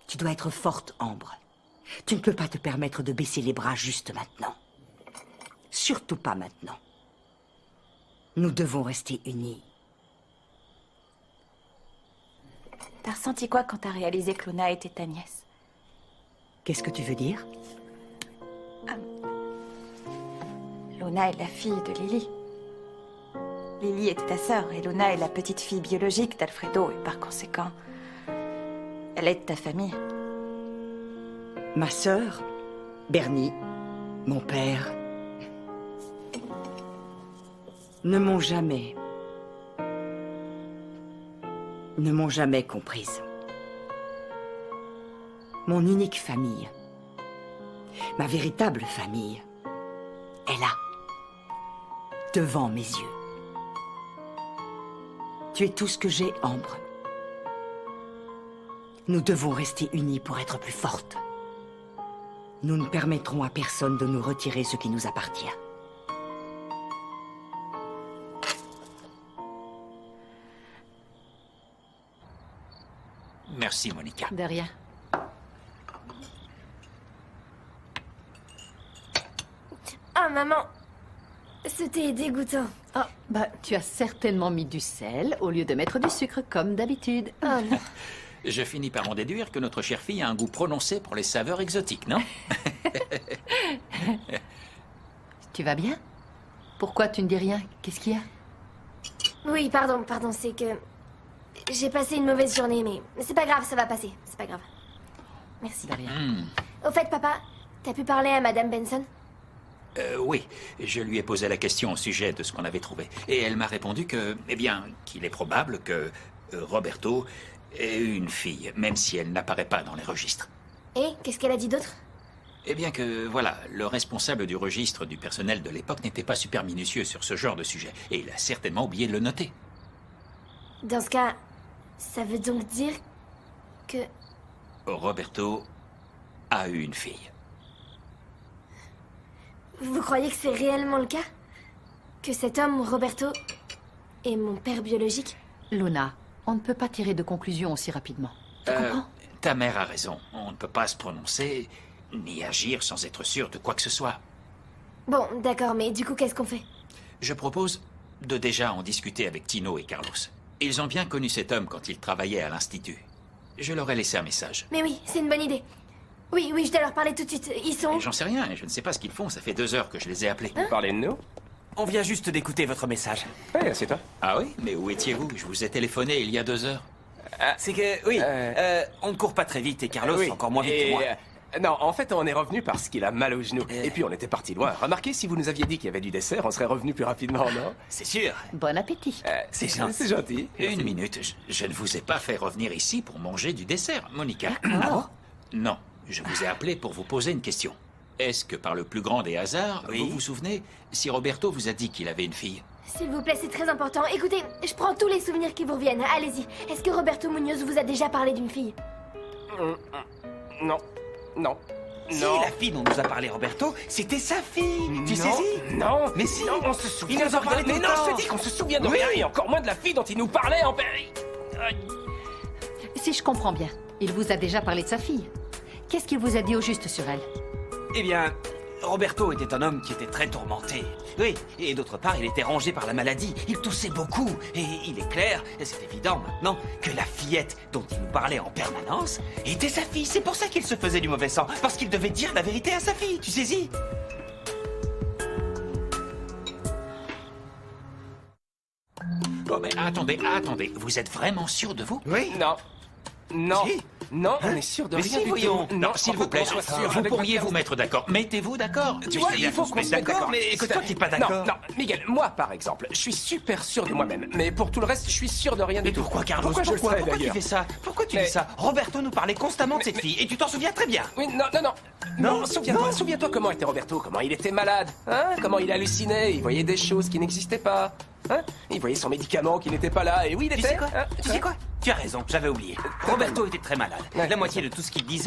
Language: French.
Tu dois être forte, Ambre. Tu ne peux pas te permettre de baisser les bras juste maintenant. Surtout pas maintenant. Nous devons rester unis. T'as ressenti quoi quand t'as réalisé que Luna était ta nièce? Qu'est-ce que tu veux dire? Luna est la fille de Lily. Lily était ta sœur et Luna est la petite fille biologique d'Alfredo et par conséquent, elle est de ta famille. Ma sœur, Bernie, mon père, ne m'ont jamais comprise. Mon unique famille, ma véritable famille, est là, devant mes yeux. Tu es tout ce que j'ai, Ambre. Nous devons rester unis pour être plus fortes. Nous ne permettrons à personne de nous retirer ce qui nous appartient. Merci, Monica. De rien. Ah, maman, ce thé est dégoûtant. Ah, bah, tu as certainement mis du sel au lieu de mettre du sucre comme d'habitude. Oh non. Je finis par en déduire que notre chère fille a un goût prononcé pour les saveurs exotiques, non? Tu vas bien? Pourquoi tu ne dis rien? Qu'est-ce qu'il y a? Oui, pardon, c'est que... J'ai passé une mauvaise journée, mais c'est pas grave, ça va passer. C'est pas grave. Merci. De rien. Au fait, papa, t'as pu parler à Madame Benson? Oui, je lui ai posé la question au sujet de ce qu'on avait trouvé. Et elle m'a répondu que, eh bien, qu'il est probable que Roberto ait eu une fille, même si elle n'apparaît pas dans les registres. Et qu'est-ce qu'elle a dit d'autre? Eh bien que, voilà, le responsable du registre du personnel de l'époque n'était pas super minutieux sur ce genre de sujet. Et il a certainement oublié de le noter. Dans ce cas, ça veut donc dire que... Roberto a eu une fille. Vous croyez que c'est réellement le cas? Que cet homme, Roberto, est mon père biologique? Luna, on ne peut pas tirer de conclusion aussi rapidement. Tu comprends? Ta mère a raison. On ne peut pas se prononcer ni agir sans être sûr de quoi que ce soit. Bon, d'accord, mais du coup, qu'est-ce qu'on fait? Je propose de déjà en discuter avec Tino et Carlos. Ils ont bien connu cet homme quand il travaillait à l'Institut. Je leur ai laissé un message. Mais oui, c'est une bonne idée. Oui, je dois leur parler tout de suite. Ils sont... J'en sais rien, je ne sais pas ce qu'ils font. Ça fait 2 heures que je les ai appelés. Vous parlez de nous? On vient juste d'écouter votre message. Oui, assieds-toi. Ah oui? Mais où étiez-vous? Je vous ai téléphoné il y a 2 heures. C'est que, oui, on ne court pas très vite et Carlos Oui, encore moins vite que moi. Non, en fait, on est revenu parce qu'il a mal au genou. Et puis, on était parti loin. Remarquez, si vous nous aviez dit qu'il y avait du dessert, on serait revenu plus rapidement, non? C'est sûr. Bon appétit. C'est gentil. C'est gentil. Une minute, je ne vous ai pas fait revenir ici pour manger du dessert, Monica. D'accord. Non, je vous ai appelé pour vous poser une question. Est-ce que par le plus grand des hasards, Oui. vous vous souvenez si Roberto vous a dit qu'il avait une fille? S'il vous plaît, c'est très important. Écoutez, je prends tous les souvenirs qui vous reviennent. Allez-y. Est-ce que Roberto Munoz vous a déjà parlé d'une fille? Non. Si, Non. la fille dont nous a parlé Roberto, c'était sa fille. Tu Non. saisis? Non. Mais si. Non, on se souvient Il nous en de parlait rien. tout Mais le non, temps. je te dis qu'on se souvient de Oui. rien. Et encore moins de la fille dont il nous parlait en Paris. Si je comprends bien, il vous a déjà parlé de sa fille. Qu'est-ce qu'il vous a dit au juste sur elle? Eh bien, Roberto était un homme qui était très tourmenté. Oui, et d'autre part, il était rongé par la maladie. Il toussait beaucoup. Et il est clair, et c'est évident maintenant, que la fillette dont il nous parlait en permanence était sa fille. C'est pour ça qu'il se faisait du mauvais sang. Parce qu'il devait dire la vérité à sa fille, tu saisis? Oh, mais attendez, vous êtes vraiment sûr de vous? Oui. Non. Si. Non, on est sûr de Mais rien si, du voyons. tout. Non, s'il vous plaît, qu'on soit sûr vous avec pourriez votre vous mettre d'accord. Mettez-vous d'accord. Tu vois, il faut qu'on se mette d'accord. Mais que toi qui n'es pas d'accord. Non, Miguel, moi par exemple, je suis super sûr de moi-même. Mais pour tout le reste, je suis sûr de rien Mais du tout. pourquoi, Carlos? Pourquoi je le serais Pourquoi tu d'ailleurs? fais ça? Pourquoi tu Mais- dis ça? Roberto nous parlait constamment de cette fille, et tu t'en souviens très bien. Oui, non, souviens-toi comment était Roberto, comment il était malade, hein, comment il hallucinait, il voyait des choses qui n'existaient pas, hein, il voyait son médicament qui n'était pas là, et oui, il Tu était... sais quoi? hein, Tu sais quoi? Tu as raison, j'avais oublié. Roberto était très malade. La moitié de tout ce qu'il disait